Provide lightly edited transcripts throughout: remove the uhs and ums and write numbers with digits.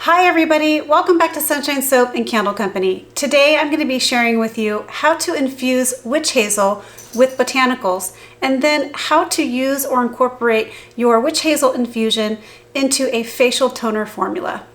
Hi everybody, welcome back to Sunshine Soap and Candle Company. Today I'm going to be sharing with you how to infuse witch hazel with botanicals and then how to use or incorporate your witch hazel infusion into a facial toner formula.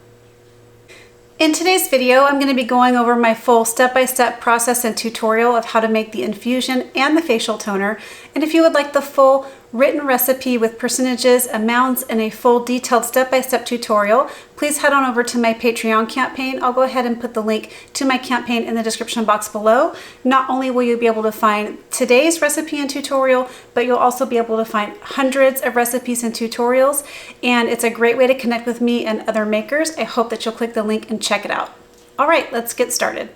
In today's video, I'm going to be going over my full step-by-step process and tutorial of how to make the infusion and the facial toner. And if you would like the full written recipe with percentages, amounts, and a full detailed step-by-step tutorial, please head on over to my Patreon campaign. I'll go ahead and put the link to my campaign in the description box below. Not only will you be able to find today's recipe and tutorial, but you'll also be able to find hundreds of recipes and tutorials. And it's a great way to connect with me and other makers. I hope that you'll click the link and check it out. All right, let's get started.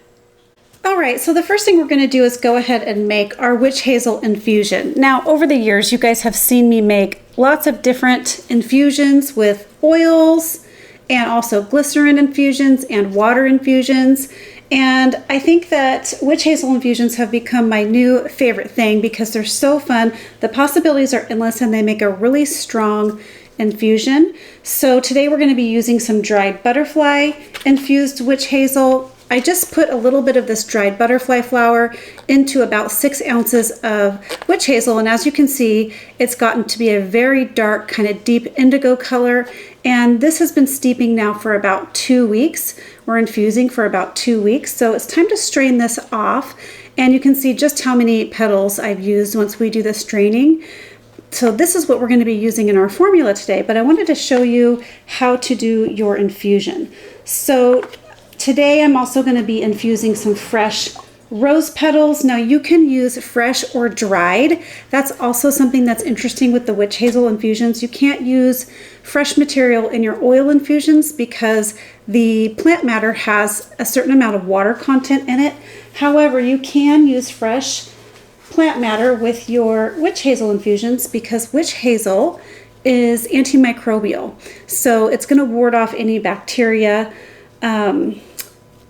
All right, so the first thing we're going to do is go ahead and make our witch hazel infusion. Now, over the years, you guys have seen me make lots of different infusions with oils and also glycerin infusions and water infusions. And I think that witch hazel infusions have become my new favorite thing because they're so fun. The possibilities are endless and they make a really strong infusion. So today we're going to be using some dried butterfly infused witch hazel. I just put a little bit of this dried butterfly flower into about 6 ounces of witch hazel, and as you can see, it's gotten to be a very dark, kind of deep indigo color, and this has been steeping now for about 2 weeks. We're infusing for about 2 weeks, so it's time to strain this off, and you can see just how many petals I've used once we do the straining. So this is what we're going to be using in our formula today, but I wanted to show you how to do your infusion. So today I'm also going to be infusing some fresh rose petals. Now you can use fresh or dried. That's also something that's interesting with the witch hazel infusions. You can't use fresh material in your oil infusions because the plant matter has a certain amount of water content in it. However, you can use fresh plant matter with your witch hazel infusions because witch hazel is antimicrobial. So it's going to ward off any bacteria,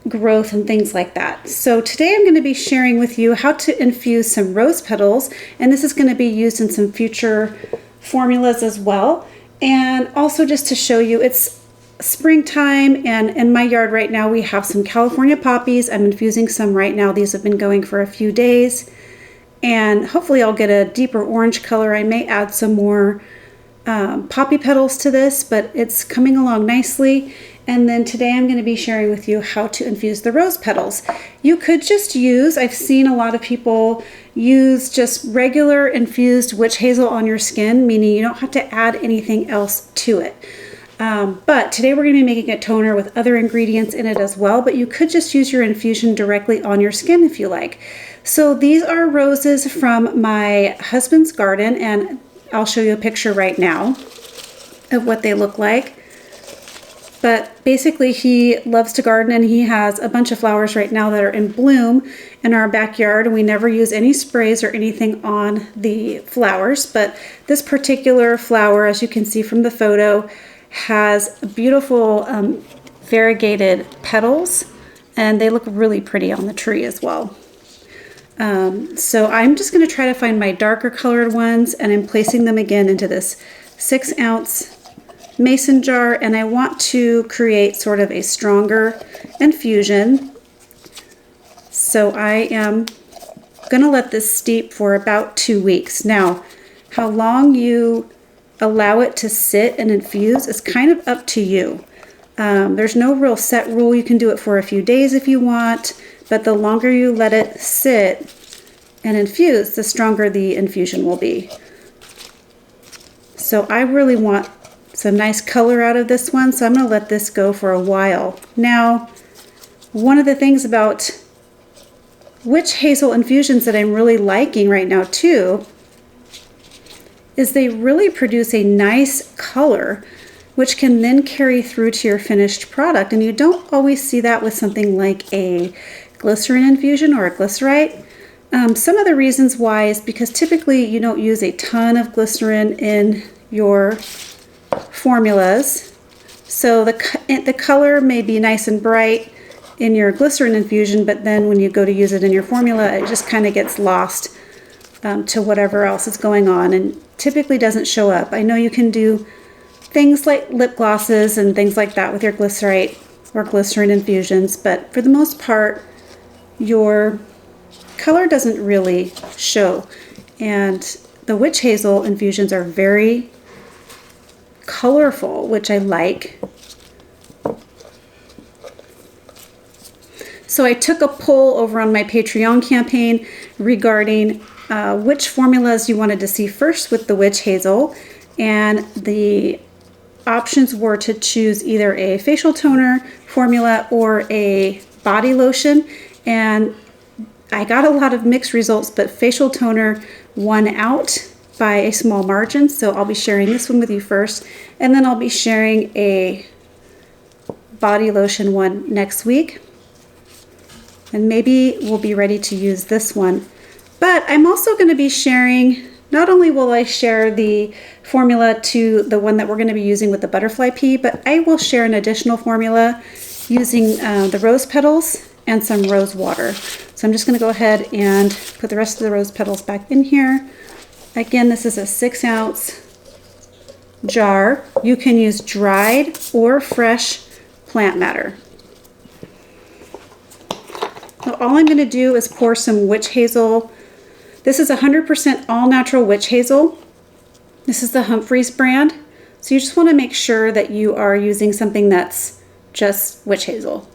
growth and things like that. So today I'm going to be sharing with you how to infuse some rose petals, and this is going to be used in some future formulas as well. And also just to show you, it's springtime, and in my yard right now we have some California poppies. I'm infusing some right now. These have been going for a few days, and hopefully I'll get a deeper orange color. I may add some more poppy petals to this, but it's coming along nicely. And then today I'm going to be sharing with you how to infuse the rose petals. You could just use, I've seen a lot of people use just regular infused witch hazel on your skin, meaning you don't have to add anything else to it. But today we're going to be making a toner with other ingredients in it as well, but you could just use your infusion directly on your skin if you like. So these are roses from my husband's garden, and I'll show you a picture right now of what they look like. But basically he loves to garden, and he has a bunch of flowers right now that are in bloom in our backyard, and we never use any sprays or anything on the flowers. But this particular flower, as you can see from the photo, has beautiful variegated petals, and they look really pretty on the tree as well. So I'm just going to try to find my darker colored ones, and I'm placing them again into this 6 ounce mason jar, and I want to create sort of a stronger infusion. So I am going to let this steep for about 2 weeks. Now, how long you allow it to sit and infuse is kind of up to you. There's no real set rule. You can do it for a few days if you want, but the longer you let it sit and infuse, the stronger the infusion will be. So I really want some nice color out of this one, so I'm going to let this go for a while. Now, one of the things about witch hazel infusions that I'm really liking right now too is they really produce a nice color, which can then carry through to your finished product. And you don't always see that with something like a glycerin infusion or a glycerite. Some of the reasons why is because typically you don't use a ton of glycerin in your formulas, so the color may be nice and bright in your glycerin infusion, but then when you go to use it in your formula, it just kind of gets lost to whatever else is going on and typically doesn't show up. I know you can do things like lip glosses and things like that with your glycerite or glycerin infusions, but for the most part, your color doesn't really show. And the witch hazel infusions are very colorful, which I like. So I took a poll over on my Patreon campaign regarding which formulas you wanted to see first with the witch hazel, and the options were to choose either a facial toner formula or a body lotion, and I got a lot of mixed results, but facial toner won out by a small margin, so I'll be sharing this one with you first, and then I'll be sharing a body lotion one next week, and maybe we'll be ready to use this one. But I'm also going to be sharing, not only will I share the formula to the one that we're going to be using with the butterfly pea, but I will share an additional formula using the rose petals and some rose water. So I'm just going to go ahead and put the rest of the rose petals back in here. Again, this is a 6-ounce jar. You can use dried or fresh plant matter. So all I'm going to do is pour some witch hazel. This is 100% all natural witch hazel. This is the Humphreys brand. So you just want to make sure that you are using something that's just witch hazel.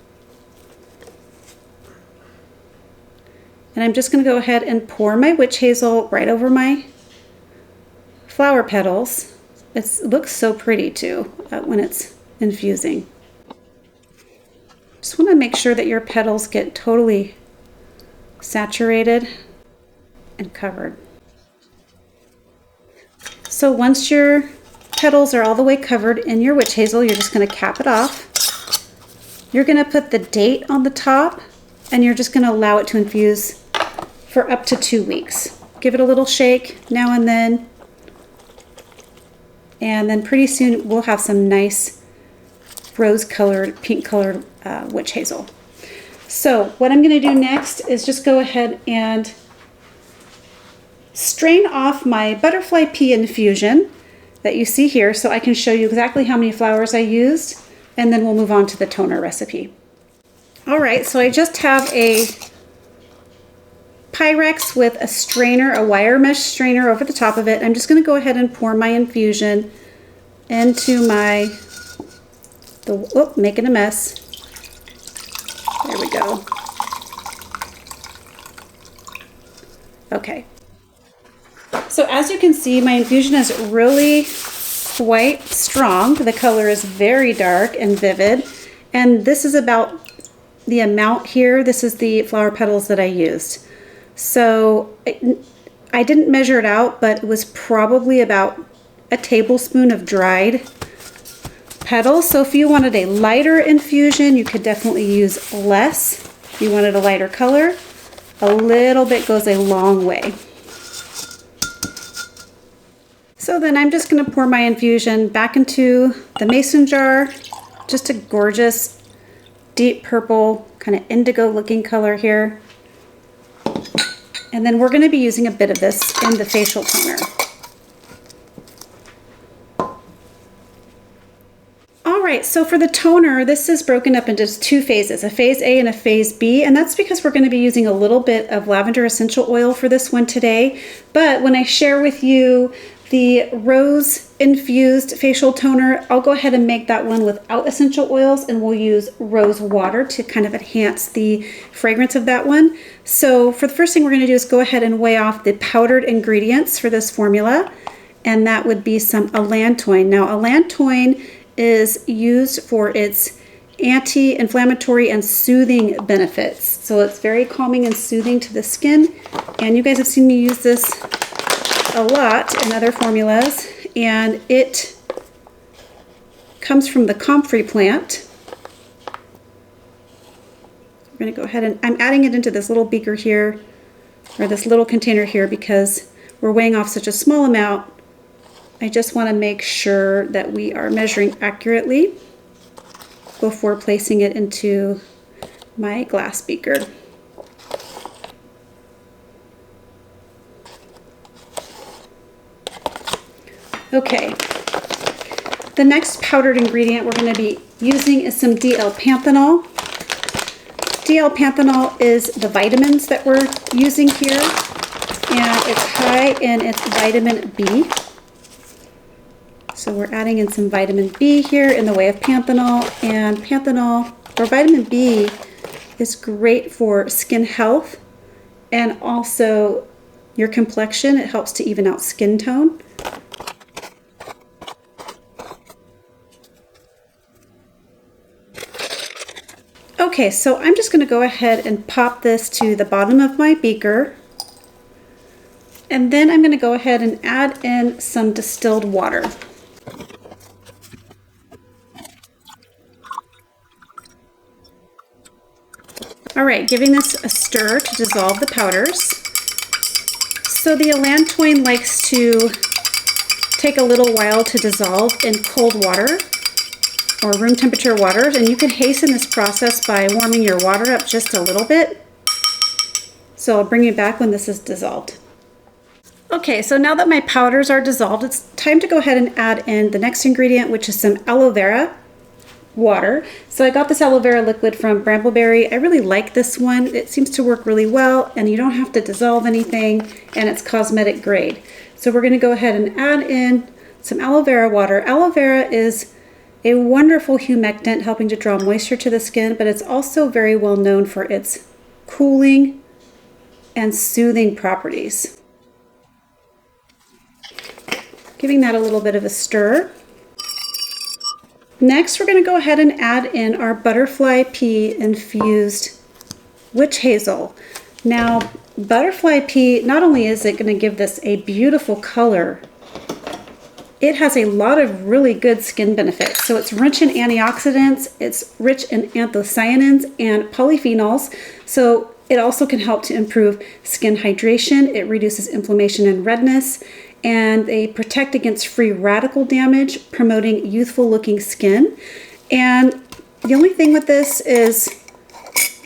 And I'm just going to go ahead and pour my witch hazel right over my flower petals. It looks so pretty too when it's infusing. Just want to make sure that your petals get totally saturated and covered. So once your petals are all the way covered in your witch hazel, you're just going to cap it off. You're going to put the date on the top, and you're just going to allow it to infuse for up to 2 weeks. Give it a little shake now and then pretty soon we'll have some nice rose-colored, pink-colored witch hazel. So what I'm going to do next is just go ahead and strain off my butterfly pea infusion that you see here so I can show you exactly how many flowers I used, and then we'll move on to the toner recipe. All right, so I just have a Pyrex with a strainer, a wire mesh strainer over the top of it. I'm just going to go ahead and pour my infusion into making a mess. There we go. Okay. So as you can see, my infusion is really quite strong. The color is very dark and vivid. And this is about the amount here. This is the flower petals that I used. So I didn't measure it out, but it was probably about a tablespoon of dried petals. So if you wanted a lighter infusion, you could definitely use less. If you wanted a lighter color, a little bit goes a long way. So then I'm just going to pour my infusion back into the mason jar. Just a gorgeous deep purple, kind of indigo looking color here. And then we're going to be using a bit of this in the facial toner. All right, so for the toner, this is broken up into 2 phases, a phase A and a phase B, and that's because we're going to be using a little bit of lavender essential oil for this one today. But when I share with you the rose infused facial toner, I'll go ahead and make that one without essential oils, and we'll use rose water to kind of enhance the fragrance of that one. So for the first thing we're going to do is go ahead and weigh off the powdered ingredients for this formula, and that would be some allantoin. Now allantoin is used for its anti-inflammatory and soothing benefits. So it's very calming and soothing to the skin, and you guys have seen me use this a lot in other formulas, and it comes from the comfrey plant. I'm going to go ahead and I'm adding it into this little beaker here, or this little container here, because we're weighing off such a small amount. I just want to make sure that we are measuring accurately before placing it into my glass beaker. Okay, The next powdered ingredient we're going to be using is some dl-panthenol. Dl-panthenol is the vitamins that we're using here, and it's high in its vitamin B. So we're adding in some vitamin B here in the way of panthenol, and panthenol, or vitamin B, is great for skin health and also your complexion. It helps to even out skin tone. Okay, so I'm just going to go ahead and pop this to the bottom of my beaker. And then I'm going to go ahead and add in some distilled water. All right, giving this a stir to dissolve the powders. So the allantoin likes to take a little while to dissolve in cold water or room temperature water, and you can hasten this process by warming your water up just a little bit. So I'll bring you back when this is dissolved. Okay, so now that my powders are dissolved, it's time to go ahead and add in the next ingredient, which is some aloe vera water. So I got this aloe vera liquid from Brambleberry. I really like this one. It seems to work really well, and you don't have to dissolve anything, and it's cosmetic grade. So we're going to go ahead and add in some aloe vera water. Aloe vera is a wonderful humectant, helping to draw moisture to the skin, but it's also very well known for its cooling and soothing properties. Giving that a little bit of a stir. Next, we're going to go ahead and add in our butterfly pea infused witch hazel. Now, butterfly pea, not only is it going to give this a beautiful color, it has a lot of really good skin benefits. So it's rich in antioxidants, it's rich in anthocyanins and polyphenols. So it also can help to improve skin hydration. It reduces inflammation and redness, and they protect against free radical damage, promoting youthful looking skin. And the only thing with this is,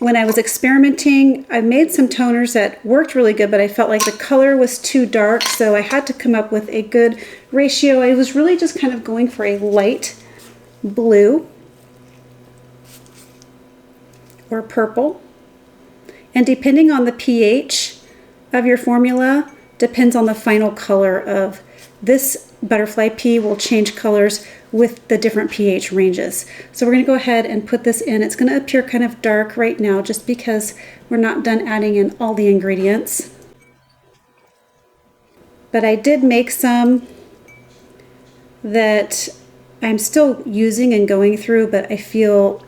when I was experimenting, I made some toners that worked really good, but I felt like the color was too dark, so I had to come up with a good ratio. I was really just kind of going for a light blue or purple. And depending on the pH of your formula, depends on the final color of this butterfly pea. Will change colors with the different pH ranges. So we're going to go ahead and put this in. It's going to appear kind of dark right now just because we're not done adding in all the ingredients. But I did make some that I'm still using and going through, but I feel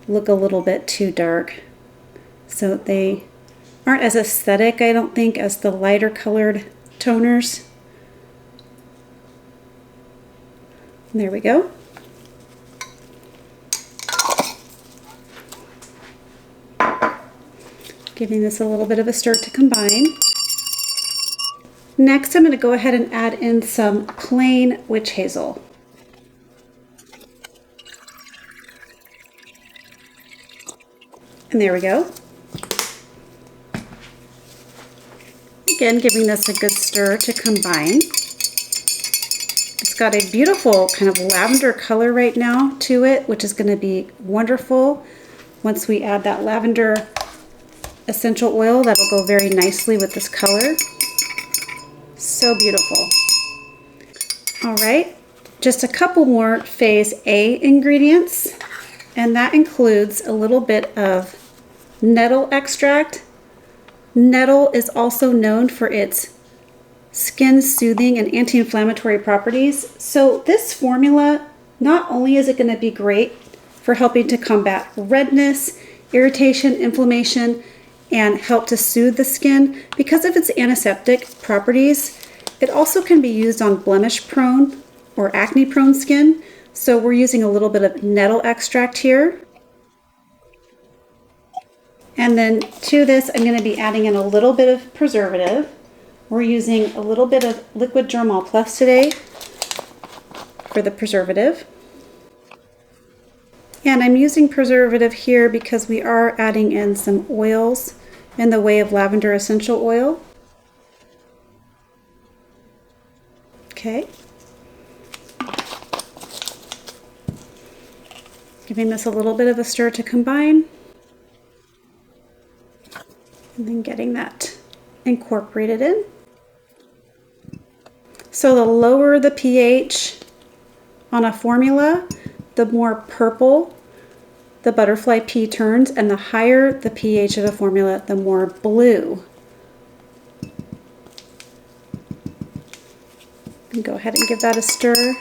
look a little bit too dark. So they aren't as aesthetic, I don't think, as the lighter colored toners. And there we go. Giving this a little bit of a stir to combine. Next, I'm going to go ahead and add in some plain witch hazel. And there we go. Again, giving this a good stir to combine. It's got a beautiful kind of lavender color right now to it, which is going to be wonderful. Once we add that lavender essential oil, that'll go very nicely with this color. So beautiful. All right, just a couple more phase A ingredients, and that includes a little bit of nettle extract. Nettle is also known for its skin soothing and anti-inflammatory properties. So this formula, not only is it going to be great for helping to combat redness, irritation, inflammation, and help to soothe the skin, because of its antiseptic properties, it also can be used on blemish prone or acne prone skin. So we're using a little bit of nettle extract here. And then to this, I'm going to be adding in a little bit of preservative. We're using a little bit of liquid germall plus today for the preservative. And I'm using preservative here because we are adding in some oils in the way of lavender essential oil. Okay. Giving this a little bit of a stir to combine. And then getting that incorporated in. So the lower the pH on a formula, the more purple the butterfly pea turns, and the higher the pH of a formula, the more blue. And go ahead and give that a stir.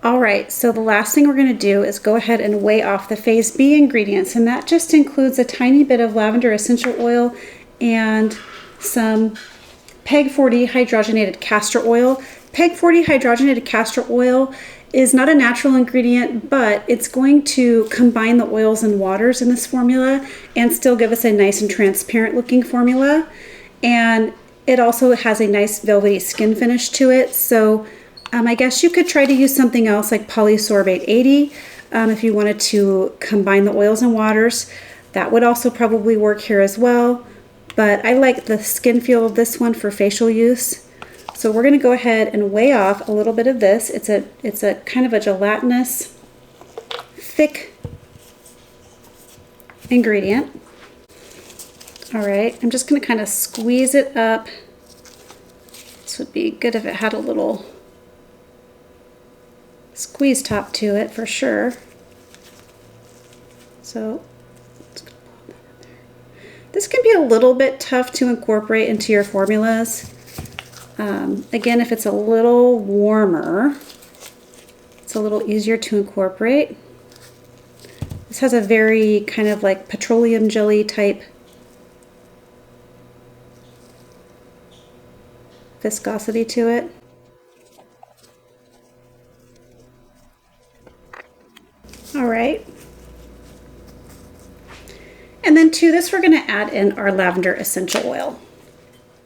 All right, so the last thing we're going to do is go ahead and weigh off the phase B ingredients, and that just includes a tiny bit of lavender essential oil and some PEG 40 hydrogenated castor oil. PEG 40 hydrogenated castor oil is not a natural ingredient, but it's going to combine the oils and waters in this formula and still give us a nice and transparent looking formula. And it also has a nice velvety skin finish to it. So I guess you could try to use something else like polysorbate 80 if you wanted to combine the oils and waters. That would also probably work here as well. But I like the skin feel of this one for facial use. So we're going to go ahead and weigh off a little bit of this. It's a kind of a gelatinous, thick ingredient. All right, I'm just going to kind of squeeze it up. This would be good if it had a little squeeze top to it for sure. So this can be a little bit tough to incorporate into your formulas. Again, if it's a little warmer, it's a little easier to incorporate. This has a very kind of like petroleum jelly type viscosity to it. All right. And then to this, we're going to add in our lavender essential oil.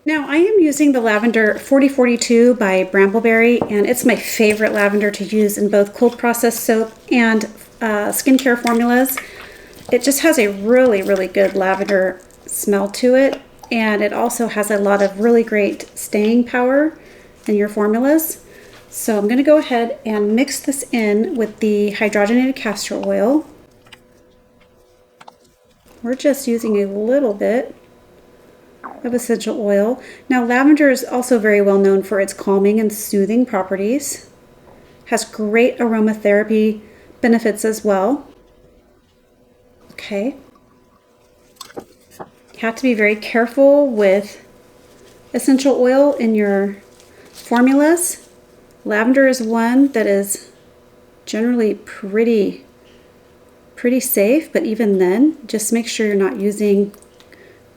Now I am using the lavender 4042 by Brambleberry, and it's my favorite lavender to use in both cold processed soap and skincare formulas. It just has a really, really good lavender smell to it, and it also has a lot of really great staying power in your formulas. So I'm going to go ahead and mix this in with the hydrogenated castor oil. We're just using a little bit of essential oil. Now lavender is also very well known for its calming and soothing properties. Has great aromatherapy benefits as well. Okay. You have to be very careful with essential oil in your formulas. Lavender is one that is generally pretty safe, but even then, just make sure you're not using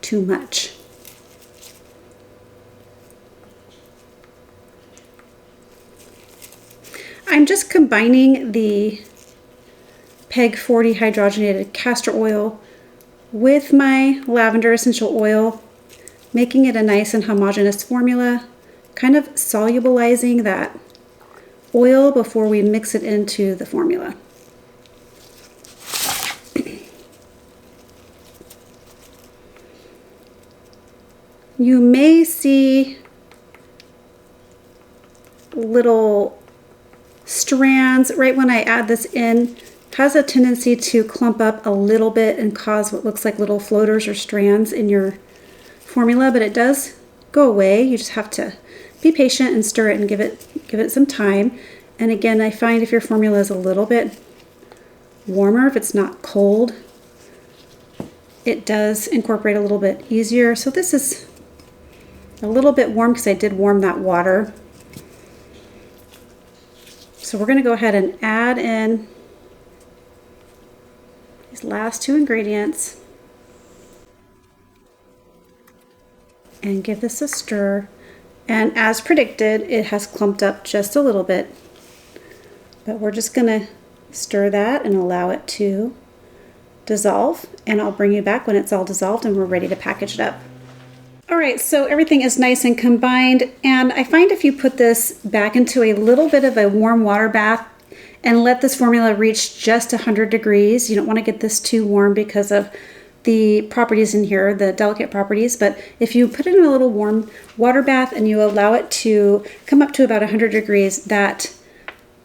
too much. I'm just combining the PEG 40 hydrogenated castor oil with my lavender essential oil, making it a nice and homogeneous formula, kind of solubilizing that oil before we mix it into the formula. You may see little strands right when I add this in. It has a tendency to clump up a little bit and cause what looks like little floaters or strands in your formula, but it does go away. You just have to be patient and stir it and give it some time. And again, I find if your formula is a little bit warmer, if it's not cold, it does incorporate a little bit easier. So this is a little bit warm because I did warm that water. So we're going to go ahead and add in these last two ingredients and give this a stir. And as predicted, it has clumped up just a little bit, but we're just going to stir that and allow it to dissolve, and I'll bring you back when it's all dissolved and we're ready to package it up. All right, so everything is nice and combined, and I find if you put this back into a little bit of a warm water bath and let this formula reach just 100 degrees, you don't want to get this too warm because of the properties in here, the delicate properties, but if you put it in a little warm water bath and you allow it to come up to about 100 degrees, that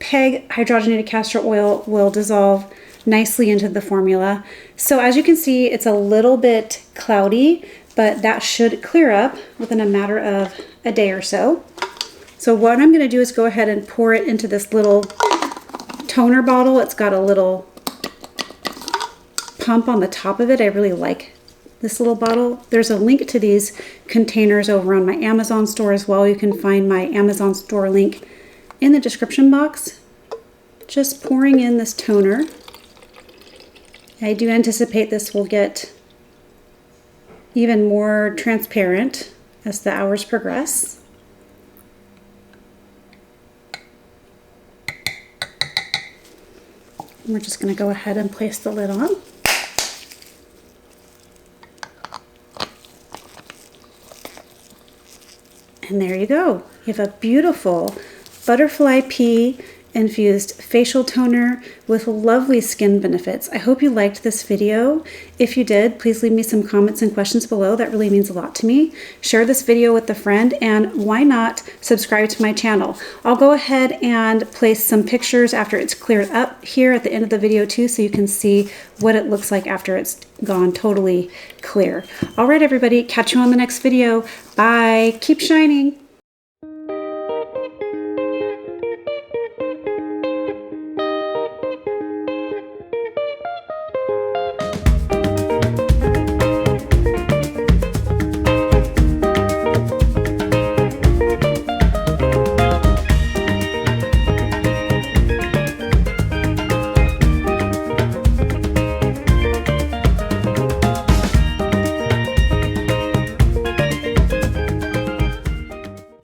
PEG hydrogenated castor oil will dissolve nicely into the formula. So as you can see, it's a little bit cloudy, but that should clear up within a matter of a day or so. So what I'm going to do is go ahead and pour it into this little toner bottle. It's got a little pump on the top of it. I really like this little bottle. There's a link to these containers over on my Amazon store as well. You can find my Amazon store link in the description box. Just pouring in this toner. I do anticipate this will get even more transparent as the hours progress. We're just going to go ahead and place the lid on. And there you go. You have a beautiful butterfly pea infused facial toner with lovely skin benefits. I hope you liked this video. If you did, please leave me some comments and questions below. That really means a lot to me. Share this video with a friend, and why not subscribe to my channel. I'll go ahead and place some pictures after it's cleared up here at the end of the video too, so you can see what it looks like after it's gone totally clear. All right, everybody, catch you on the next video. Bye. Keep shining.